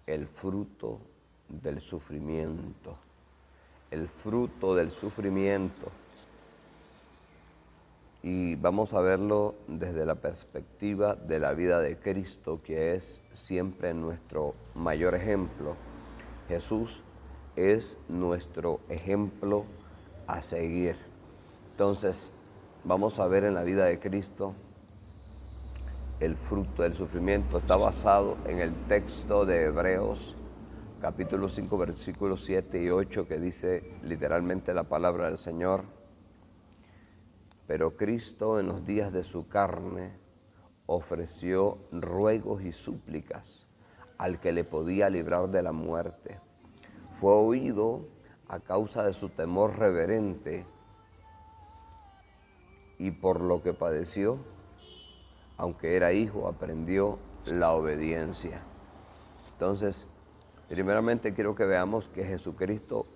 el fruto del sufrimiento. El fruto del sufrimiento. Y vamos a verlo desde la perspectiva de la vida de Cristo, que es siempre nuestro mayor ejemplo. Jesús es nuestro ejemplo a seguir. Entonces, vamos a ver en la vida de Cristo el fruto del sufrimiento. Está basado en el texto de Hebreos, capítulo 5, versículos 7 y 8, que dice literalmente la palabra del Señor: pero Cristo en los días de su carne ofreció ruegos y súplicas al que le podía librar de la muerte. Fue oído a causa de su temor reverente, y por lo que padeció, aunque era hijo, aprendió la obediencia. Entonces, primeramente quiero que veamos que Jesucristo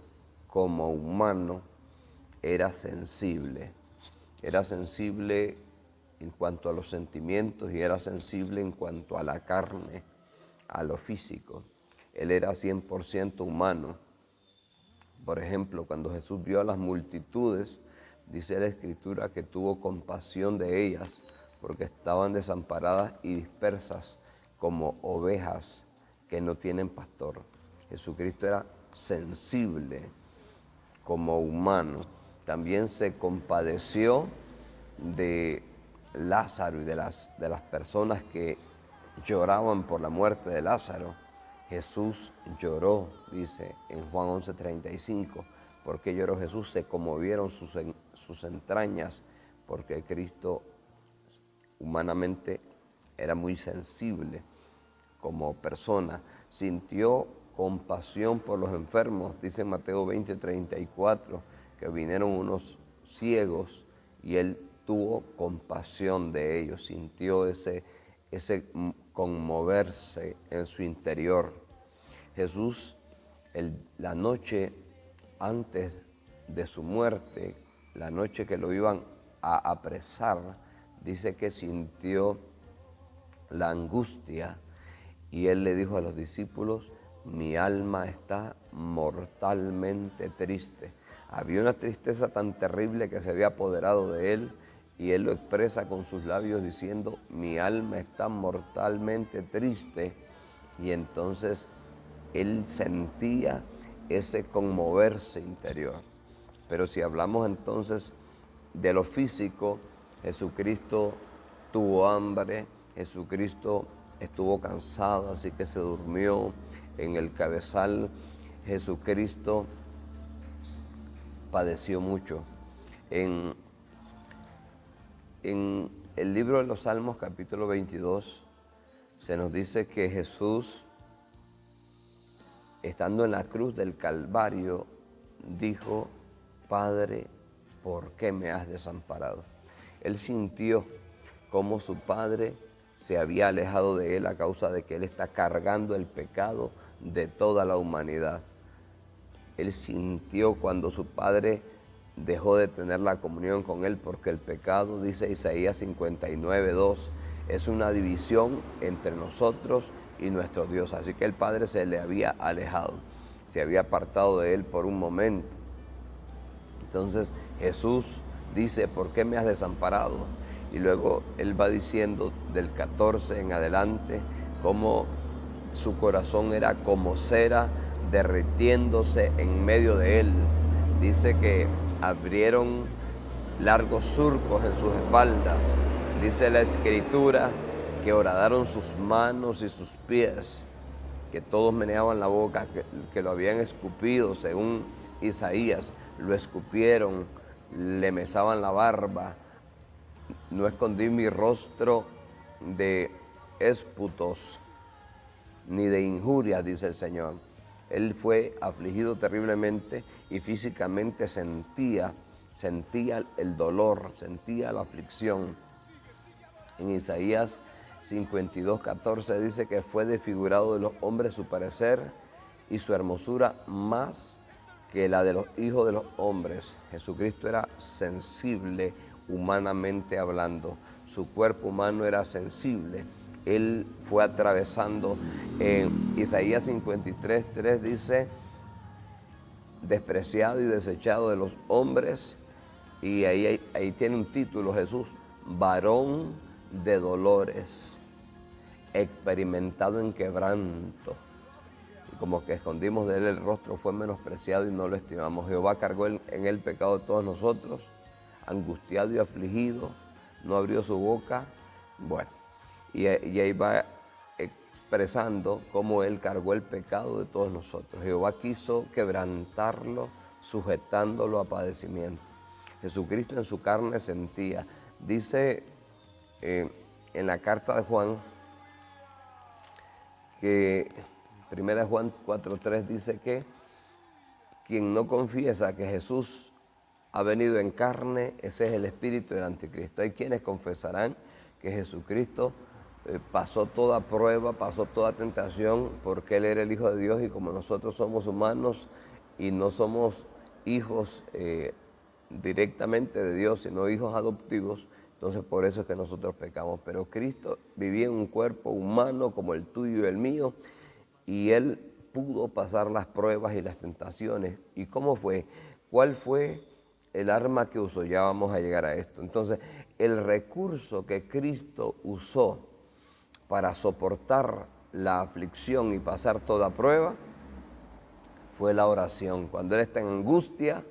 como humano era sensible. Era sensible en cuanto a los sentimientos y era sensible en cuanto a la carne, a lo físico. Él era 100% humano. Por ejemplo, cuando Jesús vio a las multitudes, dice la Escritura que tuvo compasión de ellas porque estaban desamparadas y dispersas como ovejas que no tienen pastor. Jesucristo era sensible como humano. También se compadeció de Lázaro y de las personas que lloraban por la muerte de Lázaro. Jesús lloró, dice en Juan 11:35. ¿Por qué lloró Jesús? Se conmovieron sus entrañas, porque Cristo humanamente era muy sensible como persona. Sintió compasión por los enfermos, dice Mateo 20:34, que vinieron unos ciegos y él tuvo compasión de ellos, sintió ese conmoverse en su interior. Jesús, la noche antes de su muerte, la noche que lo iban a apresar, dice que sintió la angustia y él le dijo a los discípulos: mi alma está mortalmente triste. Había una tristeza tan terrible que se había apoderado de él y él lo expresa con sus labios diciendo: mi alma está mortalmente triste. Y entonces él sentía ese conmoverse interior. Pero si hablamos entonces de lo físico, Jesucristo tuvo hambre, Jesucristo estuvo cansado, así que se durmió en el cabezal. Jesucristo padeció mucho. En el libro de los Salmos, capítulo 22, se nos dice que Jesús, estando en la cruz del Calvario, dijo: Padre, ¿por qué me has desamparado? Él sintió cómo su Padre se había alejado de él a causa de que él está cargando el pecado de toda la humanidad. Él sintió cuando su Padre dejó de tener la comunión con él, porque el pecado, dice Isaías 59:2, es una división entre nosotros y nuestro Dios. Así que el Padre se le había alejado, se había apartado de él por un momento. Entonces Jesús dice: ¿por qué me has desamparado? Y luego él va diciendo del 14 en adelante cómo su corazón era como cera derritiéndose en medio de él. Dice que abrieron largos surcos en sus espaldas. Dice la Escritura que horadaron sus manos y sus pies, que todos meneaban la boca, que lo habían escupido, según Isaías. Lo escupieron, le mesaban la barba. No escondí mi rostro de ésputos ni de injurias, dice el Señor. Él fue afligido terriblemente y físicamente sentía el dolor, sentía la aflicción. En Isaías 52:14 dice que fue desfigurado de los hombres su parecer y su hermosura más que la de los hijos de los hombres. Jesucristo era sensible humanamente hablando. Su cuerpo humano era sensible. Él fue atravesando. En Isaías 53:3 dice, despreciado y desechado de los hombres, y ahí tiene un título Jesús, varón de dolores, experimentado en quebranto. Y como que escondimos de él el rostro, fue menospreciado y no lo estimamos. Jehová cargó en él el pecado de todos nosotros, angustiado y afligido, no abrió su boca. Bueno, y ahí va expresando cómo él cargó el pecado de todos nosotros. Jehová quiso quebrantarlo, sujetándolo a padecimiento. Jesucristo en su carne sentía. Dice en la carta de Juan, que 1 Juan 4:3 dice que quien no confiesa que Jesús ha venido en carne, ese es el espíritu del anticristo. Hay quienes confesarán que Jesucristo pasó toda prueba, pasó toda tentación, porque Él era el Hijo de Dios, y como nosotros somos humanos y no somos hijos directamente de Dios, sino hijos adoptivos, entonces por eso es que nosotros pecamos. Pero Cristo vivía en un cuerpo humano como el tuyo y el mío, y Él pudo pasar las pruebas y las tentaciones. ¿Y cómo fue? ¿Cuál fue el arma que usó? Ya vamos a llegar a esto. Entonces, el recurso que Cristo usó para soportar la aflicción y pasar toda prueba fue la oración. Cuando Él está en angustia,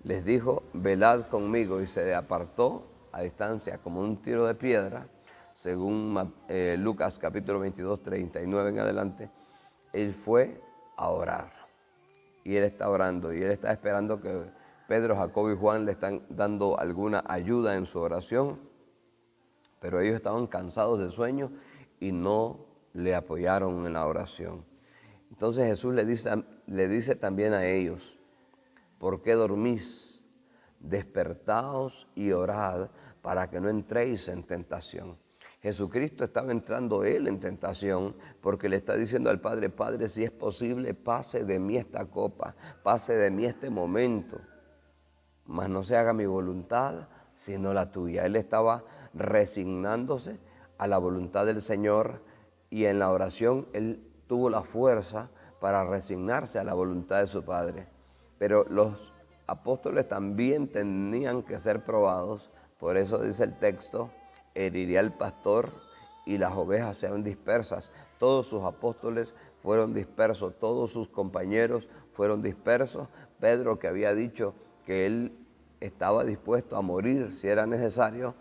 les dijo, velad conmigo, y se apartó a distancia como un tiro de piedra, según Lucas capítulo 22, 39 en adelante. Él fue a orar, y Él está orando, y Él está esperando que Pedro, Jacobo y Juan le están dando alguna ayuda en su oración, pero ellos estaban cansados de sueño y no le apoyaron en la oración. Entonces Jesús le dice también a ellos, ¿por qué dormís? Despertaos y orad para que no entréis en tentación. Jesucristo estaba entrando Él en tentación porque le está diciendo al Padre, Padre, si es posible, pase de mí esta copa, pase de mí este momento, mas no se haga mi voluntad, sino la tuya. Él estaba resignándose a la voluntad del Señor, y en la oración Él tuvo la fuerza para resignarse a la voluntad de su Padre. Pero los apóstoles también tenían que ser probados, por eso dice el texto, heriría al pastor y las ovejas sean dispersas. Todos sus apóstoles fueron dispersos, todos sus compañeros fueron dispersos. Pedro, que había dicho que él estaba dispuesto a morir si era necesario,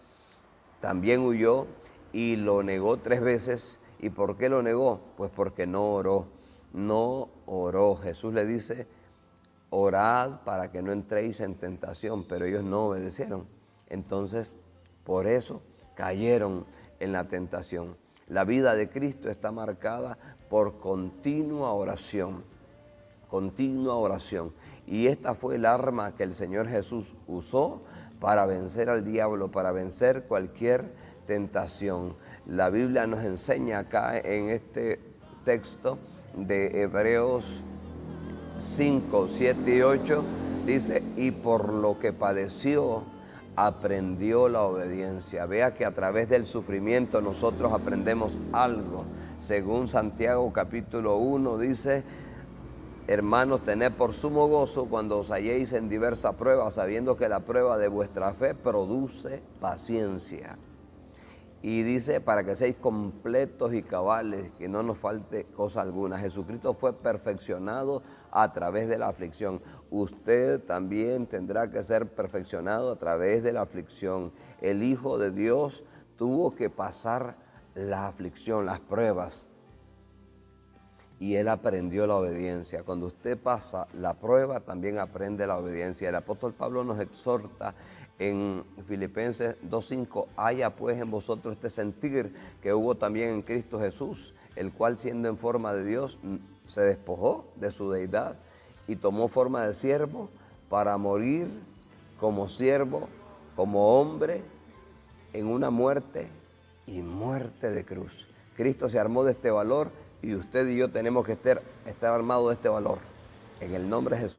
también huyó y lo negó 3 veces. ¿Y por qué lo negó? Pues porque no oró, no oró. Jesús le dice, orad para que no entréis en tentación, pero ellos no obedecieron. Entonces, por eso cayeron en la tentación. La vida de Cristo está marcada por continua oración, continua oración. Y esta fue el arma que el Señor Jesús usó para vencer al diablo, para vencer cualquier tentación. La Biblia nos enseña acá en este texto de Hebreos 5, 7 y 8, dice, y por lo que padeció, aprendió la obediencia. Vea que a través del sufrimiento nosotros aprendemos algo. Según Santiago capítulo 1 dice, hermanos, tened por sumo gozo cuando os halléis en diversas pruebas, sabiendo que la prueba de vuestra fe produce paciencia. Y dice, para que seáis completos y cabales, que no nos falte cosa alguna. Jesucristo fue perfeccionado a través de la aflicción. Usted también tendrá que ser perfeccionado a través de la aflicción. El Hijo de Dios tuvo que pasar la aflicción, las pruebas, y Él aprendió la obediencia. Cuando usted pasa la prueba, también aprende la obediencia. El apóstol Pablo nos exhorta en Filipenses 2:5, haya pues en vosotros este sentir que hubo también en Cristo Jesús, el cual siendo en forma de Dios, se despojó de su deidad y tomó forma de siervo para morir como siervo, como hombre, en una muerte y muerte de cruz. Cristo se armó de este valor y usted y yo tenemos que estar armados de este valor. En el nombre de Jesús.